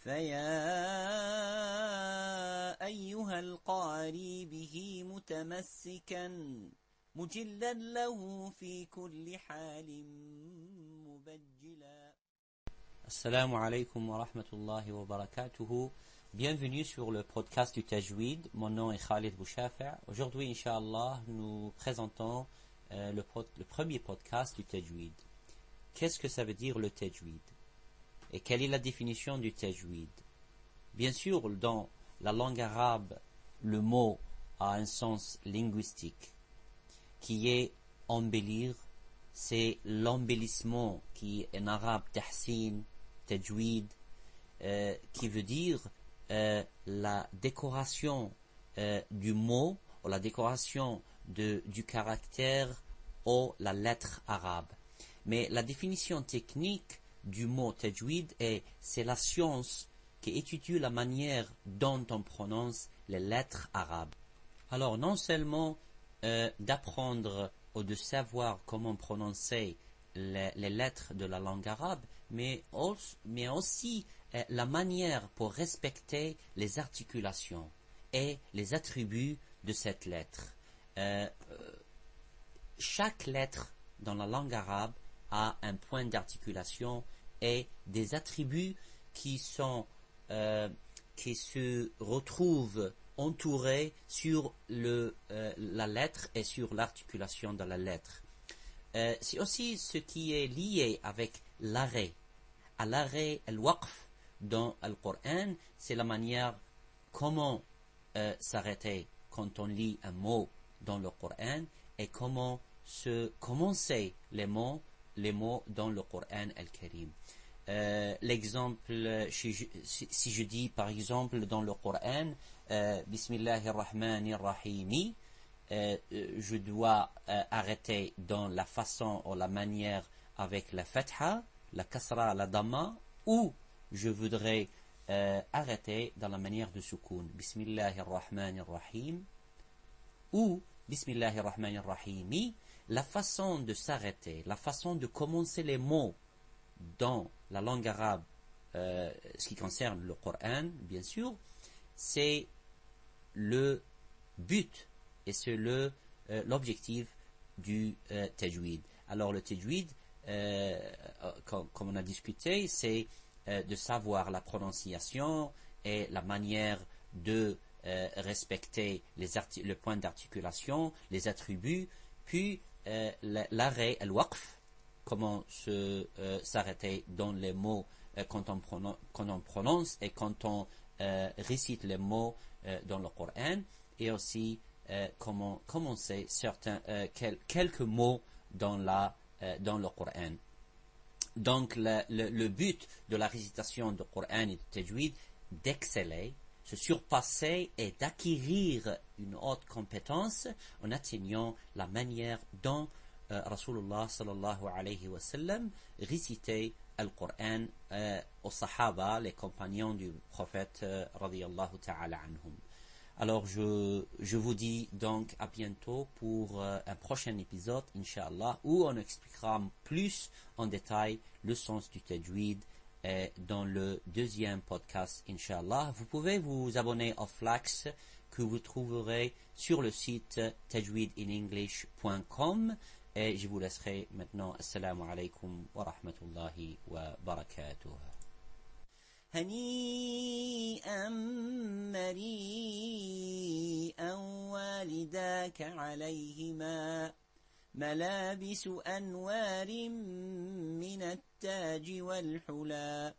فيا أيها القاري به متمسكا مجلا له في كل حال مبجلا. Assalamu alaikum wa rahmatullahi wa barakatuhu. Bienvenue sur le podcast du Tajweed. Mon nom est Khalid Bouchafer. Aujourd'hui, Inch'Allah, nous présentons le premier podcast du Tajweed. Qu'est-ce que ça veut dire le Tajweed? Et quelle est la définition du Tajweed? Bien sûr, dans la langue arabe, le mot a un sens linguistique qui est embellir. C'est l'embellissement qui est en arabe tahsin, tajweed, qui veut dire la décoration du mot ou la décoration du caractère ou la lettre arabe. Mais la définition technique du mot tajweed c'est la science qui étudie la manière dont on prononce les lettres arabes. Alors non seulement d'apprendre ou de savoir comment prononcer les lettres de la langue arabe, mais aussi la manière pour respecter les articulations et les attributs de cette lettre. Chaque lettre dans la langue arabe a un point d'articulation et des attributs qui se retrouvent entourés sur la lettre et sur l'articulation de la lettre. C'est aussi ce qui est lié avec l'arrêt. À l'arrêt, al-waqf dans le Coran, c'est la manière comment s'arrêter quand on lit un mot dans le Coran et comment commencer les mots dans le Coran al-Karim. L'exemple, si je dis par exemple dans le Coran, Bismillahirrahmanirrahim, je dois arrêter dans la façon ou la manière avec la fatha, la kasra, la dhamma, ou je voudrais arrêter dans la manière de soukoun, Bismillahirrahmanirrahim, ou Bismillahirrahmanirrahim. La façon de s'arrêter, la façon de commencer les mots dans la langue arabe, ce qui concerne le Coran, bien sûr, c'est le but et c'est l'objectif du tajweed. Alors le tajweed, comme on a discuté, c'est de savoir la prononciation et la manière de respecter le point d'articulation, les attributs, puis l'arrêt, al-waqf, comment s'arrêter dans les mots quand on prononce et quand on récite les mots dans le Coran, et aussi comment commencer quelques mots dans le Coran. Donc le but de la récitation du Coran et du tajweed, d'exceller, se surpasser et d'acquérir une haute compétence en atteignant la manière dont Rasulullah sallallahu alayhi wa sallam récitait le Coran aux Sahaba, les compagnons du prophète radiyallahu ta'ala anhum. Alors je vous dis donc à bientôt pour un prochain épisode, Inch'Allah, où on expliquera plus en détail le sens du tajweed dans le deuxième podcast, Inch'Allah. Vous pouvez vous abonner au Flax que vous trouverez sur le site tajweedinenglish.com, et je vous laisserai maintenant. Assalamu alaikum wa rahmatullahi wa barakatuh. هنيئا مريئا والداك عليهما ملابس أنوار من التاج والحلى